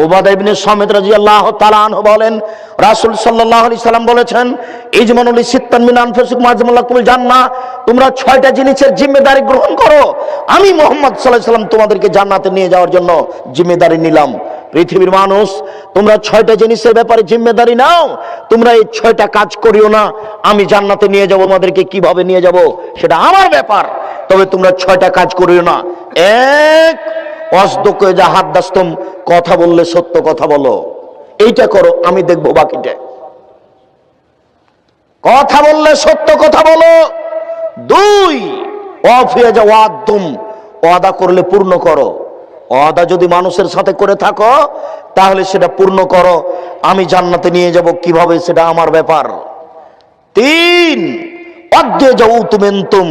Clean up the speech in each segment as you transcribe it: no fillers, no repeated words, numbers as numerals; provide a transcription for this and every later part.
উবাদা ইবনে সামিত রাদিয়াল্লাহু তাআলা আনহু বলেন, রাসূল সাল্লাল্লাহু আলাইহি সাল্লাম বলেছেন, ইজমানুল সিত্তান মিন আনফুসিকুম আযমালাকুল জান্নাহ, তোমরা 6টা জিনিসের জিম্মেদারি গ্রহণ করো, আমি মুহাম্মদ সাল্লাল্লাহু আলাইহি সাল্লাম তোমাদেরকে জান্নাতে নিয়ে যাওয়ার জন্য জিম্মেদারি নিলাম। পৃথিবীর মানুষ, তোমরা 6টা জিনিসের ব্যাপারে জিম্মেদারি নাও, তোমরা এই 6টা কাজ করিও না, আমি জান্নাতে নিয়ে যাব, তোমাদেরকে কিভাবে নিয়ে যাব সেটা আমার ব্যাপার, তবে তোমরা 6টা কাজ করিও না। এক, অসদক যা হাদ্দাসতুম, কথা বললে সত্য কথা বলো, এইটা করো, আমি দেখবো বাকিটা। কথা বললে সত্য কথা বলো। 2, ওয়াফিয়া যা ওয়াদতুম, ওয়াদা করলে পূর্ণ করো। ওয়াদা যদি মানুষের সাথে করে থাকো তাহলে সেটা পূর্ণ করো, আমি জান্নাতে নিয়ে যাব কিভাবে সেটা আমার ব্যাপার। 3, অদ্দে যাউতুমেন্তুম,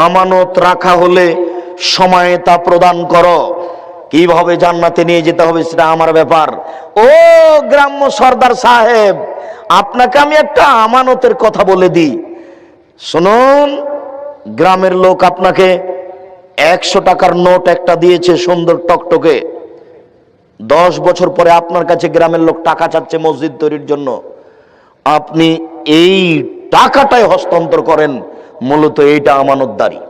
আমানত রাখা হলে সময়ে তা প্রদান করো, কিভাবে জান্নাতে নিয়ে যেতে হবে সেটা আমার ব্যাপার। ও গ্রাম্য সর্দার সাহেব, আপনাকে আমি একটা আমানতের কথা বলে দিই, শুনুন। গ্রামের লোক আপনাকে 100 টাকার নোট একটা দিয়েছে, সুন্দর টকটকে। 10 বছর পরে আপনার কাছে গ্রামের লোক টাকা চাচ্ছে মসজিদ তৈরির জন্য, আপনি এই টাকাটাই হস্তান্তর করেন, মূলত এইটা আমানতদারি।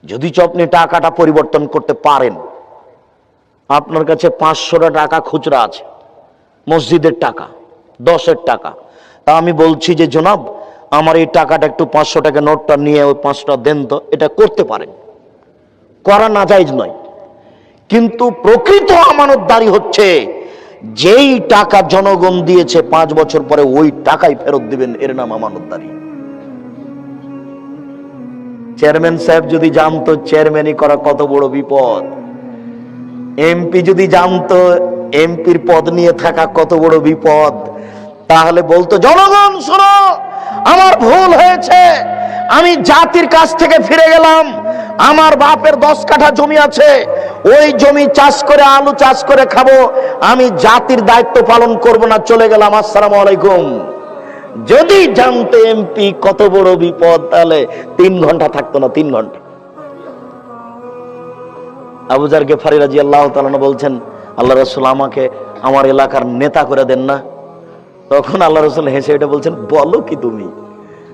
যদি আপনি টাকাটা পরিবর্তন করতে পারেন, আপনার কাছে 500 টাকা খুচরা আছে, মসজিদের টাকা, 10-এর টাকা, তা আমি বলছি যে জনাব, আমার এই টাকাটা একটু 500 টাকা নোটটা নিয়ে ওই 5টা দেন তো, এটা করতে পারেন, করা না জায়েজ নয়। কিন্তু প্রকৃত আমানতদারি হচ্ছে যেই টাকা জনগণ দিয়েছে 5 বছর পরে ওই টাকাই ফেরত দিবেন, এর নাম আমানতদারি। চেয়ারম্যান সাহেব যদি জানতো চেয়ারম্যানই করা কত বড় বিপদ, এমপি যদি জানতো এমপির পদ নিয়ে থাকা কত বড় বিপদ, তাহলে বলতো, জনগণ শোনো, আমার ভুল হয়েছে, আমি জাতির কাছ থেকে ফিরে গেলাম, আমার বাপের 10 কাঠা জমি আছে, ওই জমি চাষ করে আলু চাষ করে খাবো, আমি জাতির দায়িত্ব পালন করব না, চলে গেলাম, আসসালামু আলাইকুম। যদি জানতে এমপি কত বড় বিপদ, তাহলে 3 ঘন্টা থাকতো না, 3 ঘন্টা। আবু যার গেফারি রাদিয়াল্লাহু তাআলা বলছেন, আল্লাহ রাসূল আমাকে আমার এলাকার নেতা করে দেন না। তখন আল্লাহ রাসূল হেসে এটা বলছেন, বলো কি তুমি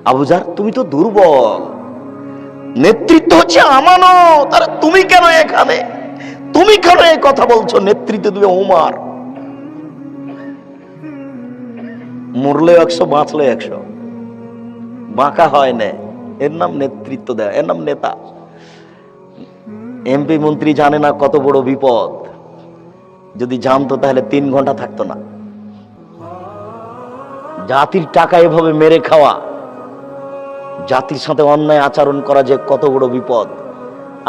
আবু যার, তুমি তো দুর্বল, নেতৃত্ব হচ্ছে আমানত, আর তুমি কেন এখানে, তুমি কেন এই কথা বলছো, নেতৃত্ব দিবে উমর। মরলে 100, বাঁচলে 100, বাঁকা হয় না, এর নাম নেতৃত্ব দেয়, এর নাম নেতা। এমপি মন্ত্রী জানে না কত বড় বিপদ, যদি জানতো তাহলে 3 ঘন্টা থাকতো না। জাতির টাকা এভাবে মেরে খাওয়া, জাতির সাথে অন্যায় আচরণ করা যে কত বড় বিপদ,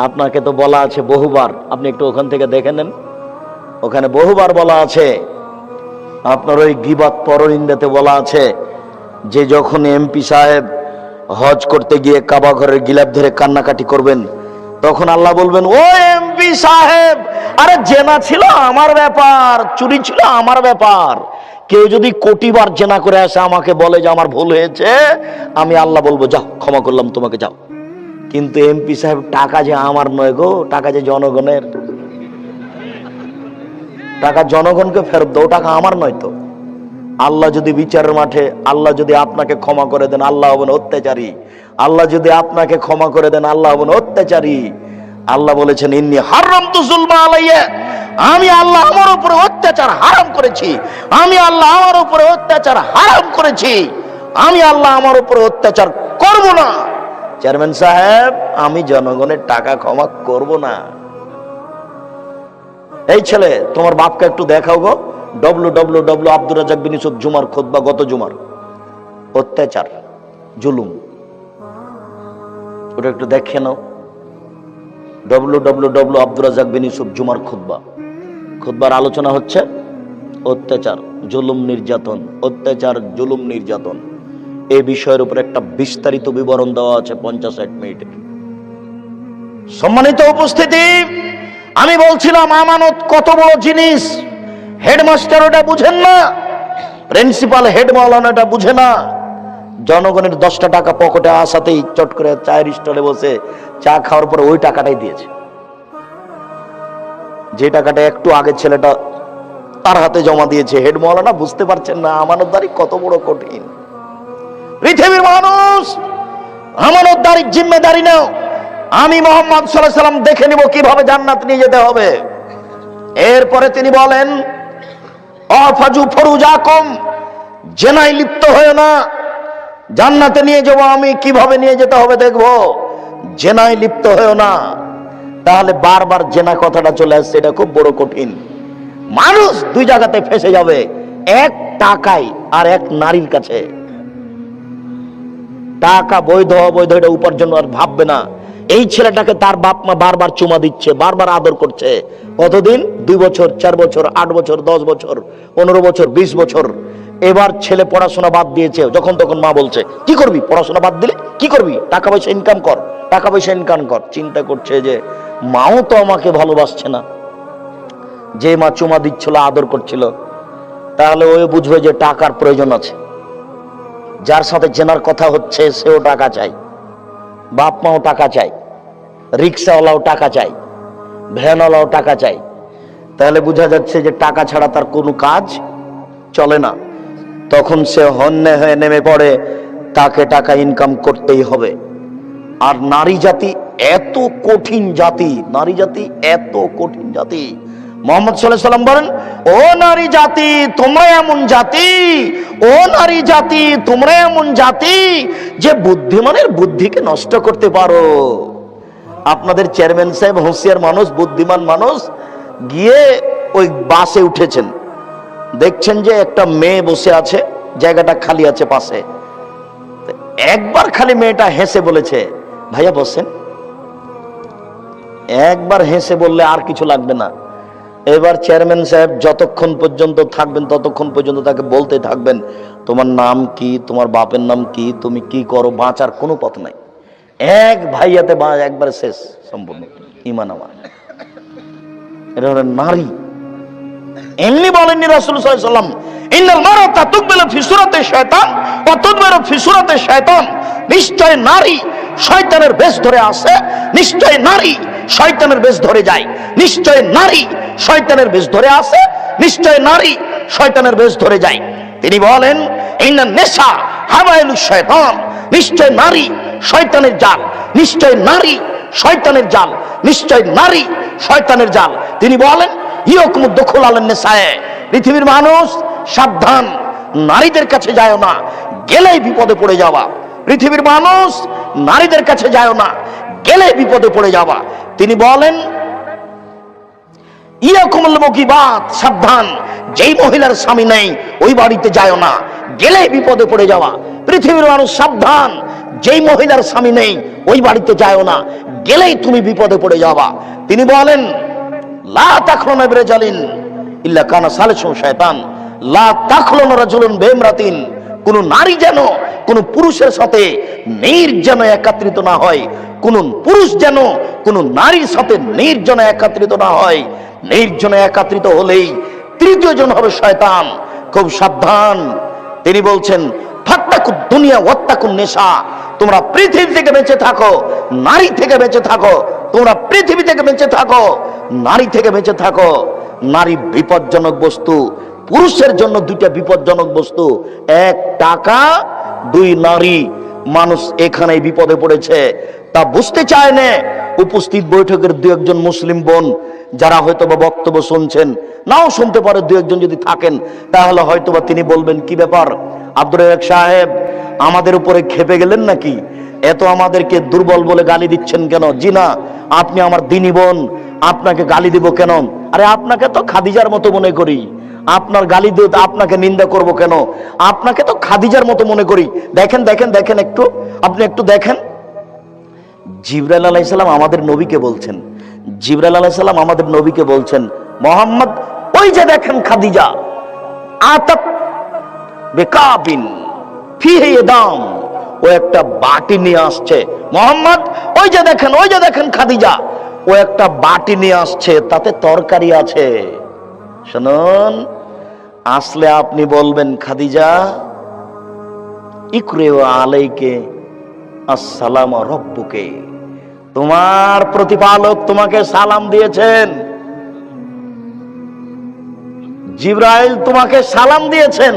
আপনাকে তো বলা আছে বহুবার, আপনি একটু ওখান থেকে দেখে নেন, ওখানে বহুবার বলা আছে। আপনার ওই গীবত পরনিন্দাতে বলা আছে যে যখন এমপি সাহেব হজ করতে গিয়ে কাবা ঘরের গিলাপ ধরে কান্নাকাটি করবেন, তখন আল্লাহ বলবেন, ও এমপি সাহেব, আরে জেনা ছিল আমার ব্যাপার, চুরি ছিল আমার ব্যাপার, কেউ যদি কোটিবার জেনা করে আসে আমাকে বলে যে আমার ভুল হয়েছে, আমি আল্লাহ বলবো যাও, ক্ষমা করলাম তোমাকে, যাও। কিন্তু এমপি সাহেব, টাকা যে আমার নয় গো, টাকা যে জনগণের, টাকা জনগণকে ফেরত দাও, টাকা আমার নয় তো। আল্লাহ যদি বিচারের মাঠে, আল্লাহ যদি আপনাকে ক্ষমা করে দেন, আল্লাহ হবেন অত্যাচারী। আল্লাহ যদি আপনাকে ক্ষমা করে দেন, আল্লাহ হবেন অত্যাচারী। আল্লাহ বলেছেন, ইন্নী হারামতু যুলমা আলাইয়া, আমি আল্লাহ আমার উপরে অত্যাচার হারাম করেছি, আমি আল্লাহ আমার উপরে অত্যাচার হারাম করেছি, আমি আল্লাহ আমার উপরে অত্যাচার করব না। চেয়ারম্যান সাহেব, আমি জনগণের টাকা ক্ষমা করব না। এই ছেলে, তোমার বাপকে একটু দেখাও গো, www আব্দুর রাজ্জাক বিন ইউসুফ জুমার খুতবা, গত জুমার, অত্যাচার জুলুম, ওটা একটু দেখে নাও। www আব্দুর রাজ্জাক বিন ইউসুফ জুমার খুতবা, খুতবার আলোচনা হচ্ছে অত্যাচার, জুলুম, নির্যাতন, অত্যাচার, জুলুম, নির্যাতন, এই বিষয়ের উপর একটা বিস্তারিত বিবরণ দেওয়া আছে 50-60 মিনিটের। সম্মানিত উপস্থিতি, আমি বলছিলাম আমানত কত বড় জিনিস। হেডমাস্টার ওটা বুঝেন না, প্রিন্সিপাল হেড মাওলানা এটা বুঝে না। জনগণের 10টা টাকা পকেটে আসাতেই চট করে চায়ের স্টলে বসে চা খাওয়ার পরে ওই টাকাটাই দিয়েছে, যে টাকাটা একটু আগে ছেলেটা তার হাতে জমা দিয়েছে। হেড মাওলানা বুঝতে পারছেন না আমানতদারি কত বড় কঠিন। পৃথিবীর মানুষ, আমানতদারির জিম্মেদারি নাও। আমি মুহাম্মদ সাল্লাল্লাহু আলাইহি সাল্লাম দেখে নিব কিভাবে জান্নাত নিয়ে যেতে হবে। এরপরে তিনি বলেন, আফাজু ফরুজাকুম, জেনায় লিপ্ত হয়ে না, জান্নাতে নিয়ে যাব আমি, কিভাবে নিয়ে যেতে হবে দেখবো। জেনায় লিপ্ত হয়েও না। তাহলে বারবার জেনা কথাটা চলে আসছে, এটা খুব বড় কঠিন। মানুষ দুই জায়গাতে ফেসে যাবে, এক টাকায় আর এক নারীর কাছে। টাকা বৈধ অবৈধ এটা উপার্জন আর ভাববে না। এই ছেলেটাকে তার বাপ মা বারবার চুমা দিচ্ছে, বারবার আদর করছে। কতদিন? 2 বছর, 4 বছর, 8 বছর, 10 বছর, 15 বছর, 20 বছর। এবার ছেলে পড়াশোনা বাদ দিয়েছে, যখন তখন মা বলছে কি করবি, পড়াশোনা বাদ দিলে কি করবি, টাকা পয়সা ইনকাম কর, টাকা পয়সা ইনকাম কর। চিন্তা করছে যে মাও তো আমাকে ভালোবাসছে না, যে মা চুমা দিচ্ছিল, আদর করছিল, তাহলে ওই বুঝবে যে টাকার প্রয়োজন আছে। যার সাথে জেনার কথা হচ্ছে সেও টাকা চাই, বাপ মাও টাকা চাই, রিক্সাওয়ালাও টাকা চাই, ভ্যানওয়ালাও টাকা চাই। তাহলে বোঝা যাচ্ছে যে টাকা ছাড়া তার কোনো কাজ চলে না। তখন সে হন্যে হয়ে নেমে পড়ে, তাকে টাকা ইনকাম করতেই হবে। আর নারী জাতি এত কঠিন জাতি, নারী জাতি এত কঠিন জাতি। মুহাম্মদ সাল্লাল্লাহু আলাইহি সাল্লাম বলেন, ও নারী জাতি তোমরা এমন জাতি, ও নারী জাতি তোমরা এমন জাতি যে বুদ্ধিমানের বুদ্ধিকে নষ্ট করতে পারো। আপনাদের চেয়ারম্যান সাহেব হুঁশিয়ার মানুষ, বুদ্ধিমান মানুষ, গিয়ে ওই বাসে উঠেছেন, দেখছেন যে একটা মেয়ে বসে আছে, জায়গাটা খালি আছে পাশে। একবার খালি মেয়েটা হেসে বলেছে, ভাইয়া বসেন। একবার হেসে বললে আর কিছু লাগবে না। এবার চেয়ারম্যান সাহেব যতক্ষণ পর্যন্ত থাকবেন ততক্ষণ পর্যন্ত তাকে বলতে থাকবেন, তোমার নাম কি, তোমার বাপের নাম কি, তুমি কি করো, বাঁচার কোনো পথ নাই। এক ভাইয়াতে একবার শেষ সম্পূর্ণ ঈমান আমার। এটা হলো নারী। এমনি বলেননি রাসূল সাল্লাল্লাহু আলাইহি ওয়াসাল্লাম, ইন্নাল মারাতা তুকবিলু ফি সূরাতি শায়তান ওয়া তুদবিরু ফি সূরাতি শায়তান। নিশ্চয় নারী শয়তানের বেশ ধরে আসে, নিশ্চয় নারী শয়তানের বেশ ধরে যায়, নিশ্চয় নারী শয়তানের বেশ ধরে আসে, নিশ্চয় নারী শয়তানের বেশ ধরে যায়। তিনি বলেন, ইন্নান নিসা হাওয়াইলুশ শায়তান, নিশ্চয় নারী শয়তানের জাল, নিশ্চয় নারী শয়তানের জাল, নিশ্চয় নারী শয়তানের জাল। তিনি বলেন, ইয়াকুমুদ দুখুল আলান নিসায়ে, পৃথিবীর মানুষ সাবধান, নারীদের কাছে যায় না, গেলেই বিপদে পড়ে যাওয়া। পৃথিবীর মানুষ নারীদের কাছে যায় না, গেলে বিপদে পড়ে যাওয়া। তিনি বলেন, ইয়াকুমুল মুকিবাত, সাবধান, যেই মহিলার স্বামী নেই ওই বাড়িতে যায় না, গেলে বিপদে পড়ে যাওয়া। পৃথিবীর মানুষ সাবধান, যেই মহিলার স্বামী নেই ওই বাড়িতে যায় না, গেলেই তুমি বিপদে পড়ে যাওয়া। তিনি বলেন, লা তাখলুনা বিরাজালিন ইল্লা কানা সালিসু শায়তান, লা তাখলুনা রাজুলুন বিমরাতিন, কোন নারী যেন কোন পুরুষের সাথে নির্জন একত্রিত না হয়, কোন পুরুষ যেন কোন নারীর সাথে নির্জন একত্রিত না হয়। নির্জন একত্রিত হলেই তৃতীয় জন হবে শয়তান। খুব সাবধান। তিনি বলছেন, ফাত্তাকুদ দুনিয়া ওয়াত্তাকুন নিসা, তোমরা পৃথিবী থেকে বেঁচে থাকো, নারী থেকে বেঁচে থাকো, তোমরা পৃথিবী থেকে বেঁচে থাকো, নারী থেকে বেঁচে থাকো। নারী বিপজ্জনক বস্তু, পুরুষের জন্য দুইটা বিপজ্জনক বস্তু, এক টাকা, দুই নারী। মানুষ এখানেই বিপদে পড়েছে, তা বুঝতে চায় না। উপস্থিত বৈঠকের দু একজন মুসলিম বোন যারা হয়তোবা বক্তব্য শুনছেন, নাও শুনতে পারে, দু একজন যদি থাকেন তাহলে হয়তোবা তিনি বলবেন, কি ব্যাপার আব্দুর রাজ্জাক সাহেব, আমাদের উপরে খেপে গেলেন নাকি? এত আমাদেরকে দুর্বল বলে গালি দিচ্ছেন কেন? জি না, আপনি আমার দিনী বোন, আপনাকে গালি দিব কেন? আরে আপনাকে তো খাদিজার মতো মনে করি, আপনার গালি দিয়ে আপনাকে নিন্দা করব কেন? আপনাকে তো খাদিজার মতো মনে করি। দেখেন দেখেন দেখেন, একটু আপনি একটু দেখেন, জিবরাইল আলাইহিস সালাম আমাদের নবীকে বলছেন, জিবরাইল আলাইহিস সালাম আমাদের নবীকে বলছেন, মুহাম্মদ ওই যে দেখেন খাদিজা আতাত বিকাবিন ফিহি দাম, ও একটা বাটি নিয়ে আসছে। মুহাম্মদ ওই যে দেখেন, ওই যে দেখেন খাদিজা, ও একটা বাটি নিয়ে আসছে, তাতে তরকারি আছে। শুনুন, আসলে আপনি বলবেন, খাদিজা ইকরিউ আলাইকে আসসালাম রব্বুকে, তোমার প্রতিপালক তোমাকে সালাম দিয়েছেন। জিবরাইল তোমাকে সালাম দিয়েছেন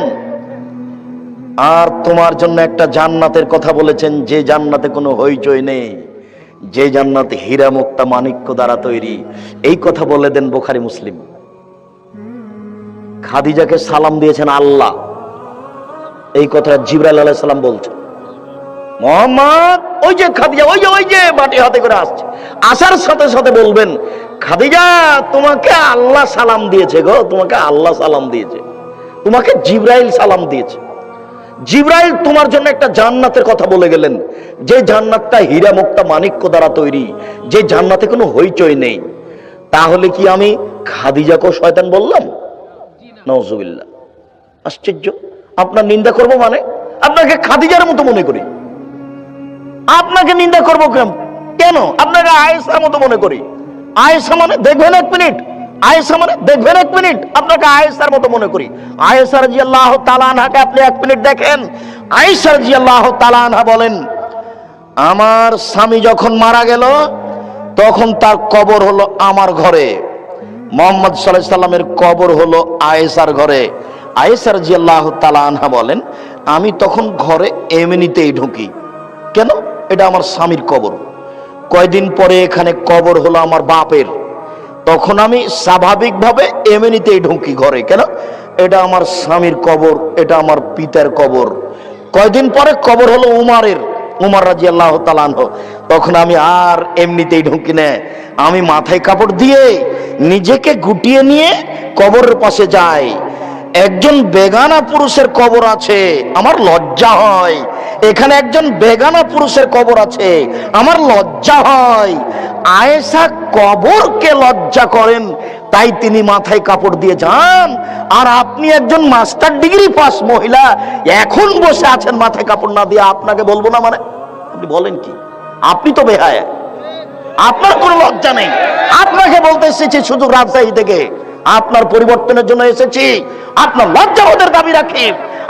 আর তোমার জন্য একটা জান্নাতের কথা বলেছেন, যে জান্নাতে কোনো হইচই নেই, যে জান্নাত হীরা মুক্তা মাণিক্য দ্বারা তৈরি। এই কথা বলে দেন বুখারী মুসলিম। খাদিজাকে সালাম দিয়েছেন আল্লাহ, এই কথা জিবরাইল আলাইহিস সালাম বলছেন। মোহাম্মদ ওই যে খাদিজা, ওই যে বাটি হাতে করে আসছে, আসার সাথে সাথে বলবেন, খাদিজা তোমাকে আল্লাহ সালাম দিয়েছে গো, তোমাকে আল্লাহ সালাম দিয়েছে, তোমাকে জিবরাইল সালাম দিয়েছে। জিবরাইল তোমার জন্য একটা জান্নাতের কথা বলে গেলেন, যে জান্নাতটা হীরা মুক্তা মাণিক্য দ্বারা তৈরি, যে জান্নাতে কোনো হইচই নেই। তাহলে কি আমি খাদিজাকেও শয়তান বললাম? নাউজুবিল্লাহ। আশ্চর্য। আপনার নিন্দা করব মানে? আপনাকে খাদিজার মতো মনে করি, আপনাকে নিন্দা করব কেন? আপনাকে আয়েশার মতো মনে করি। আয়েশা মানে দেখবেন এক মিনিট, আয়েশা মানে দেখবেন এক মিনিট, আপনাকে আয়েশার মতো মনে করি। আয়েশা রাদিয়াল্লাহু তাআলা আনহাকে আপনি এক মিনিট দেখেন। আয়েশা রাদিয়াল্লাহু তাআলা আনহা বলেন, আমার স্বামী যখন মারা গেল তখন তার কবর হলো আমার ঘরে, মুহাম্মদ সাল্লাল্লাহু আলাইহি সাল্লামের কবর হলো আয়েশার ঘরে। আয়েশা রাদিয়াল্লাহু তাআলা আনহা বলেন, আমি তখন ঘরে এমনিতেই ঢুকি। কেন? এটা আমার স্বামীর কবর। কয়দিন পরে এখানে কবর হলো আমার বাপের, তখন আমি স্বাভাবিকভাবে এমনিতেই ঢুকি ঘরে। কেন? এটা আমার স্বামীর কবর, এটা আমার পিতার কবর। কয়দিন পরে কবর হলো উমারের, উমর রাদিয়াল্লাহু তাআলা আনহু, তখন আমি আর এমনিতেই ঢুকি না, আমি মাথায় কাপড় দিয়ে নিজেকে গুটিয়ে নিয়ে কবরের পাশে যাই। একজন বেগানা পুরুষের কবর আছে, আমার লজ্জা হয়। এখানে একজন বেগানা পুরুষের কবর আছে, আমার লজ্জা হয়। আয়েশা কবরকে লজ্জা করেন, তাই তিনি মাথায় কাপড় দিয়ে যান। আর আপনি একজন মাস্টার ডিগ্রি পাস মহিলা এখন বসে আছেন মাথায় কাপড় না দিয়ে, আপনাকে বলবো না মানে? আপনি বলেন কি? আপনি তো বেহায়া, আপনার কোনো লজ্জা নেই। আপনাকে বলতে এসেছি শুধু রাজশাহী থেকে, আপনার পরিবর্তনের জন্য এসেছি। আপনার লজ্জাবোধের দাবি রাখি,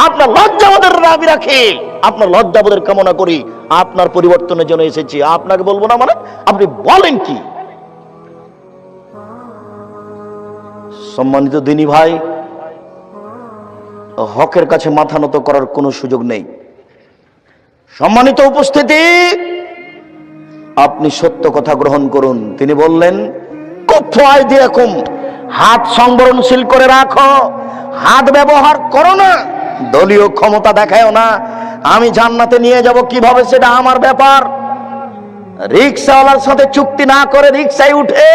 আপনার লজ্জাবোধের দাবি রাখি, আপনার লজ্জাবোধের কামনা করি, আপনার পরিবর্তনের জন্য এসেছি। আপনাকে বলবো না মানে? আপনি বলেন কি? সম্মানিত দিনী ভাই, হকের কাছে মাথা নত করার কোনো সুযোগ নেই। সম্মানিত উপস্থিতি, আপনি সত্য কথা গ্রহণ করুন। তিনি বললেন, কুফু আইদিয়াকুম, হাত সংবরণশীল করে রাখো, হাত ব্যবহার করো না, দলীয় ক্ষমতা দেখায়ও না। আমি জান্নাতে নিয়ে যাব কিভাবে সেটা আমার ব্যাপার। রিকশাওয়ালার সাথে চুক্তি না করে রিকশায় উঠে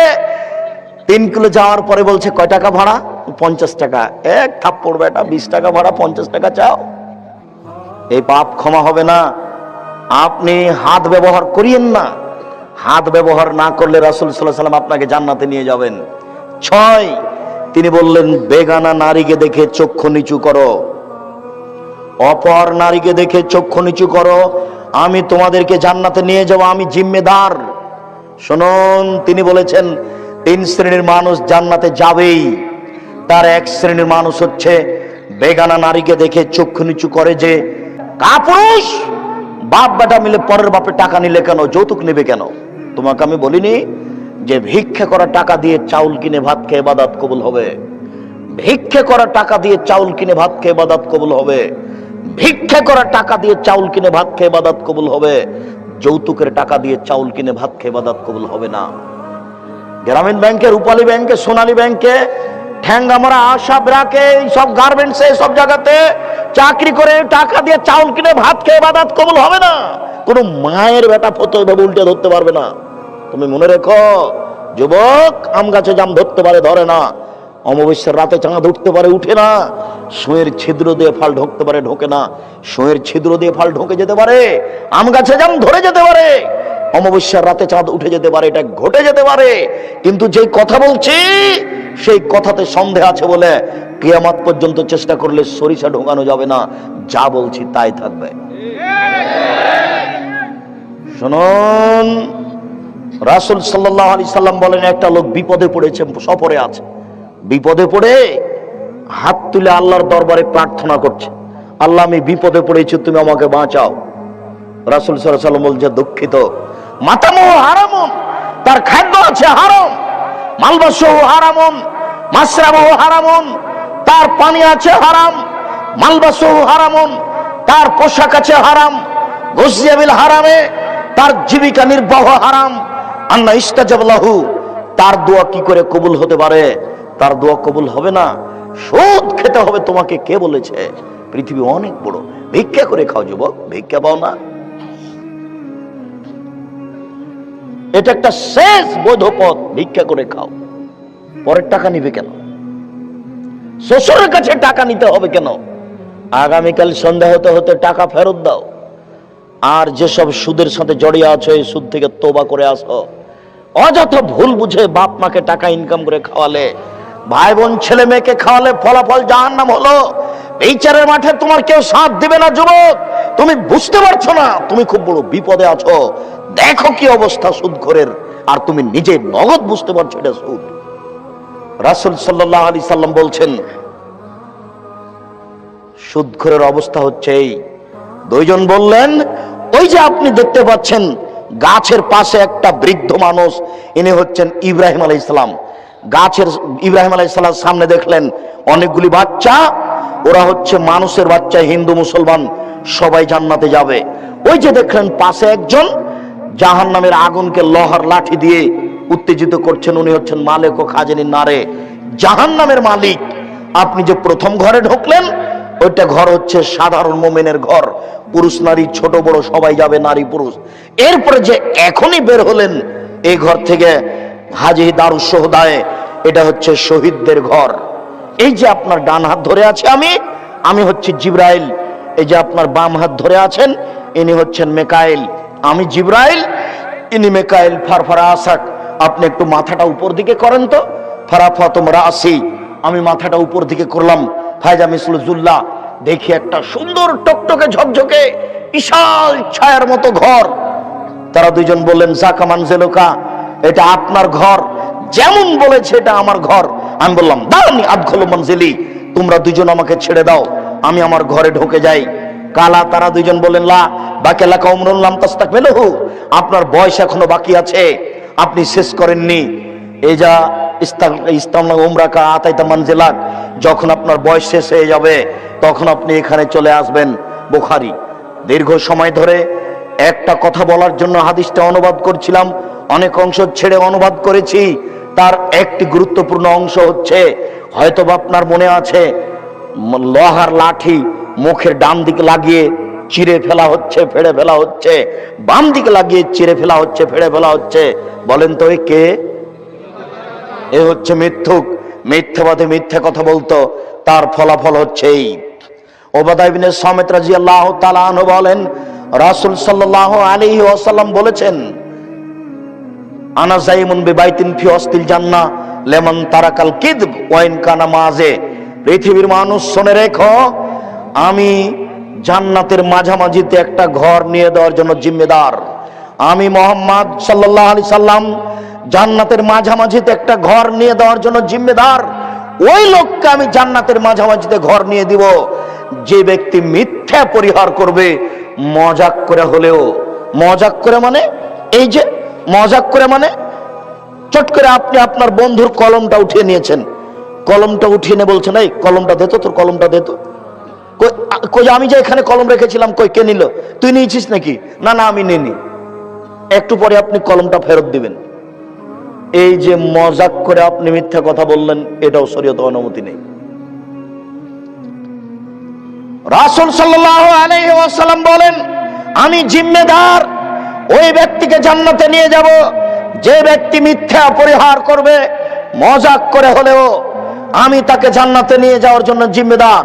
3 কিলো যাওয়ার পরে বলছে, কয় টাকা ভাড়া? 50 টাকা। এক থাপ্পড় বেটা, 20 টাকা ভাড়া, 50 টাকা চাও। এই পাপ ক্ষমা হবে না। আপনি হাত ব্যবহার করিয়েন না। হাত ব্যবহার না করলে রাসূল সাল্লাল্লাহু আলাইহি ওয়াসাল্লাম আপনাকে জান্নাতে নিয়ে যাবেন। 6, তিনি বললেন, বেগানা নারীকে দেখে চক্ষু নিচু করো, অপর নারীকে দেখে চক্ষু নিচু করো, আমি তোমাদেরকে জান্নাতে নিয়ে যাব, আমি জিম্মেদার। শুনুন, তিনি বলেছেন 3 শ্রেণীর মানুষ জান্নাতে যাবেই। তার 1 শ্রেণীর মানুষ হচ্ছে বেগানা নারীকে দেখে চক্ষু নিচু করে, যে কাপুরুষ, বাপ বেটা মিলে পরের বাপে টাকা নিলে কেন, যৌতুক নেবে কেন? তোমাকে আমি বলিনি যে ভিক্ষা করা টাকা দিয়ে চাউল কিনে ভাত খেয়ে ইবাদত কবুল হবে? ভিক্ষা করা টাকা দিয়ে চাউল কিনে ভাত খেয়ে ইবাদত কবুল হবে? ভিক্ষা করা টাকা দিয়ে চাউল কিনে ভাত খেয়ে ইবাদত কবুল হবে। যৌতুকের টাকা দিয়ে চাউল কিনে ভাত খেয়ে ইবাদত কবুল হবে না। গ্রামীণ ব্যাংকে, রূপালী ব্যাংকে, সোনালী ব্যাংকে, ঠ্যাঙ্গামারা, আশা ব্রাকে, সব গার্মেন্টসে, সব জায়গাতে চাকরি করে টাকা দিয়ে চাউল কিনে ভাত খেয়ে ইবাদত কবুল হবে না। কোন মায়ের বেটা ফতোয় ভাবে উল্টে ধরতে পারবে না। তুমি মনে রেখো, যুবক, আম গাছে জাম ধরতে পারে, ধরে না। অমাবস্যার রাতে চাঁদ উঠতে পারে, উঠে না। সুঁয়ের ছিদ্র দিয়ে ফাল ঢুকতে পারে, ঢোকে না। সুঁয়ের ছিদ্র দিয়ে ফাল ঢুকে যেতে পারে, আম গাছে জাম ধরে যেতে পারে, অমাবস্যার রাতে চাঁদ উঠে যেতে পারে, এটা ঘটে যেতে পারে। কিন্তু যেই কথা বলছি সেই কথাতে সন্দেহ আছে বলে কিয়ামত পর্যন্ত চেষ্টা করলে সরিষা ঢোকানো যাবে না। যা বলছি তাই থাকবে। শুনুন, রাসূল সাল্লাল্লাহু আলাইহি সাল্লাম বলেন, একটা লোক বিপদে পড়েছে, সফরে আছে, বিপদে পড়ে হাত তুলে আল্লাহর দরবারে প্রার্থনা করছে, আল্লাহ আমি বিপদে পড়েছি, তুমি আমাকে বাঁচাও। রাসূল সাল্লাল্লাহু আলাইহি সাল্লাম বলছে, দুঃখিত, মাতামুহু হারামুন, তার খাদ্য আছে হারাম, মালবাসুহু হারামুন, মাশরাবুহু হারামুন, তার পানি আছে হারাম, মালবাসুহু হারামুন, তার পোশাক আছে হারাম, গুযিয়া বিল হারামে, তার জীবিকা নির্বাহ হারাম। আন্না ইস্তাজাব লাহু, তার দোয়া কি করে কবুল হতে পারে? তার দোয়া কবুল হবে না। সুদ খেতে হবে তোমাকে কে বলেছে? পৃথিবী অনেক বড়, ভিক্ষা করে খাও যুবক, ভিক্ষা পাও না? এটা একটা শেষ বৈধ পথ, ভিক্ষা করে খাও। পরের টাকা নিবে কেন? শ্বশুরের কাছে টাকা নিতে হবে কেন? আগামীকাল সন্ধ্যা হতে হতে টাকা ফেরত দাও। আর যেসব সুদের সাথে জড়িয়ে আছো, এই সুদ থেকে তওবা করে আসো। অযথা ভুল বুঝে বাপ মাকে টাকা ইনকাম করে খাওয়ালে, ভাই বোন ছেলে মেয়েকে খাওয়ালে ফলাফল জাহান্নাম হলো। বিচারের মাঠে তোমার কেউ সাথ দিবে না যুবক। তুমি বুঝতে পারছো না তুমি খুব বড় বিপদে আছো। দেখো কি অবস্থা সুদখোরের, আর তুমি নিজে নগদ বুঝতে পারছো এটা সুদ। রাসূল সাল্লাল্লাহু আলাইহি সাল্লাম বলছেন, সুদখোরের অবস্থা হচ্ছে এই। দুইজন বললেন, ওই যে আপনি দেখতে পাচ্ছেন গাছের পাশে একটা বৃদ্ধ মানুষ, ইনি হচ্ছেন ইব্রাহিম আলাইহিস সালাম। গাছের ইব্রাহিম আলাইহিস সালাম সামনে দেখলেন অনেকগুলি বাচ্চা, ওরা হচ্ছে মানুষের বাচ্চা, হিন্দু মুসলমান সবাই জান্নাতে যাবে। ওই যে দেখলেন পাশে একজন জাহান্নামের আগুনকে লোহার লাঠি দিয়ে উত্তেজিত করছেন, উনি হচ্ছেন মালিক ও খাজানির নারে, জাহান্নামের মালিক। আপনি যে প্রথম ঘরে ঢুকলেন, ওইটা ঘর হচ্ছে সাধারণ মুমিনের ঘর, পুরুষ নারী ছোট বড় সবাই যাবে, নারী পুরুষ। এরপরে যে এখনই বের হলেন এই ঘর থেকে, হাজী দারুস শুহাদায়ে, এটা হচ্ছে শহীদদের ঘর। এই যে আপনার ডান হাত ধরে আছে আমি হচ্ছে জিবরাইল। এই যে আপনার বাম হাত ধরে আছেন, ইনি হচ্ছেন মেকাইল, আমি জিবরাইল, ইনি মেকাইল। ফারফারা আসাক, আপনি একটু মাথাটা উপর দিকে করেন তো। ফারাফাতুম রাসি, আমি মাথাটা উপর দিকে করলাম। ফায়জা মিসলু জুল্লাহ, দেখি একটা সুন্দর টকটকে ঝকঝকে বিশাল ছায়ার মতো ঘর। তারা দুইজন বললেন, জাকা মানজিলুকা, এটা আপনার ঘর। যেমন বলেছে এটা আমার ঘর। আমি বললাম, দানি আদখুলু মানজিলি, তোমরা দুইজন আমাকে ছেড়ে দাও, আমি আমার ঘরে ঢুকে যাই। কালা, তারা দুইজন বললেন, লা বাকি লাকা উমরুন লাম তাস্তাকমিলহু, আপনার বয়স এখনো বাকি আছে, আপনি শেষ করেননি। এই যা ইস্তামনা উমরাকা আতাইতা মানজিলাক, যখন আপনার বয়স শেষ হয়ে যাবে তখন আপনি এখানে চলে আসবেন। বুখারী। দীর্ঘ সময় ধরে একটা কথা বলার জন্য হাদিসটা অনুবাদ করছিলাম, অনেক অংশ ছেড়ে অনুবাদ করেছি। তার একটি গুরুত্বপূর্ণ অংশ হচ্ছে, হয়তো আপনার মনে আছে, লোহার লাঠি মুখের ডান দিকে লাগিয়ে চিরে ফেলা হচ্ছে, ফেড়ে ফেলা হচ্ছে, বাম দিকে লাগিয়ে চিরে ফেলা হচ্ছে, ফেড়ে ফেলা হচ্ছে। বলেন তো এ কে? এ হচ্ছে মিথ্যুক, মিথ্যাবাদী, মিথ্যা কথা বলতো, তার ফলাফল হচ্ছে এই। উবাদা ইবনে সামিত রাদিয়াল্লাহু তাআলা আনহু বলেন, রাসূল সাল্লাল্লাহু আলাইহি ওয়াসাল্লাম বলেছেন, আনা যাইমুন বিবাইতিন ফি ওয়াসতিল জান্নাহ লিমান তারাকাল কিযব ওয়া ইন কানা মাযে। পৃথিবীর মানুষ শুনে রেখো, আমি জান্নাতের মাঝামাঝিতে একটা ঘর নিয়ে দেওয়ার জন্য জিম্মেদার। আমি মুহাম্মদ সাল্লাল্লাহু আলাইহি সাল্লাম জান্নাতের মাঝামাঝিতে একটা ঘর নিয়ে দেওয়ার জন্য জিম্মেদার। ওই লোককে আমি জান্নাতের মাঝামাঝিতে ঘর নিয়ে দিব যে ব্যক্তি মিথ্যা পরিহার করবে, মজাক করে হলেও। মজাক করে মানে, এই যে মজাক করে মানে, চট করে আপনি আপনার বন্ধুর কলমটা উঠিয়ে নিয়েছেন, কলমটা উঠিয়ে নিয়ে বলছেন, এই কলমটা দে তো, তোর কলমটা দে তো। কই আমি যে এখানে কলম রেখেছিলাম, কই কে নিল? তুই নিয়েছিস নাকি? না না, আমি নিইনি। একটু পরে আপনি কলমটা ফেরত দিবেন। এই যে মজাক করে আপনি মিথ্যা কথা বললেন, এটাও শরীয়তে অনুমতি নেই। রাসূল সাল্লাল্লাহু আলাইহি ওয়াসাল্লাম বলেন, আমি জিম্মেদার ওই ব্যক্তিকে জান্নাতে নিয়ে যাব যে ব্যক্তি মিথ্যা পরিহার করবে, মজাক করে হলেও আমি তাকে জান্নাতে নিয়ে যাওয়ার জন্য জিম্মেদার।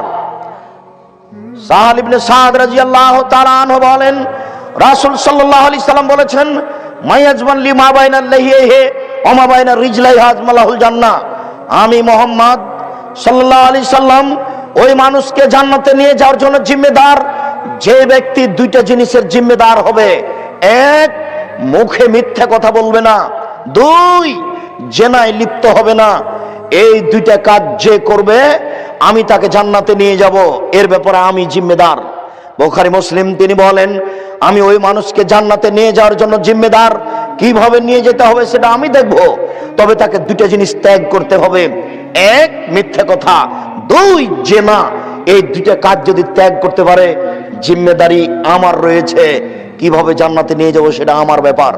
সাহাল ইবনে সাদ রাদিয়াল্লাহু তাআলা আনহু বলেন, রাসূল সাল্লাল্লাহু আলাইহি সাল্লাম বলেছেন, মায়াজমান লিমা বাইনা লাহিহি ওয়া মা বাইনা রিজলাইহি আজমালাহুল জান্নাহ। আমি মুহাম্মদ সাল্লাল্লাহু আলাইহি সাল্লাম ওই মানুষকে জান্নাতে নিয়ে যাওয়ার জন্য জিম্মেদার যে ব্যক্তি দুইটা জিনিসের জিম্মেদার হবে। এক, মুখে মিথ্যা কথা বলবে না। দুই, জেনায় লিপ্ত হবে না। এই দুইটা কাজ যে করবে, আমি তাকে জান্নাতে নিয়ে যাব, এর ব্যাপারে আমি জিম্মেদার। বুখারী মুসলিম তিনি বলেন, আমি ওই মানুষকে জান্নাতে নিয়ে যাওয়ার জন্য জিম্মেদার। কিভাবে নিয়ে যেতে হবে সেটা আমি দেখব, তবে তাকে দুইটা জিনিস ত্যাগ করতে হবে। এক, মিথ্যা কথা। দুই জেনা, এই দুইটা কাজ যদি ত্যাগ করতে পারে, জিম্মেদারি আমার রয়েছে, কিভাবে জান্নাতে নিয়ে যাব সেটা আমার ব্যাপার।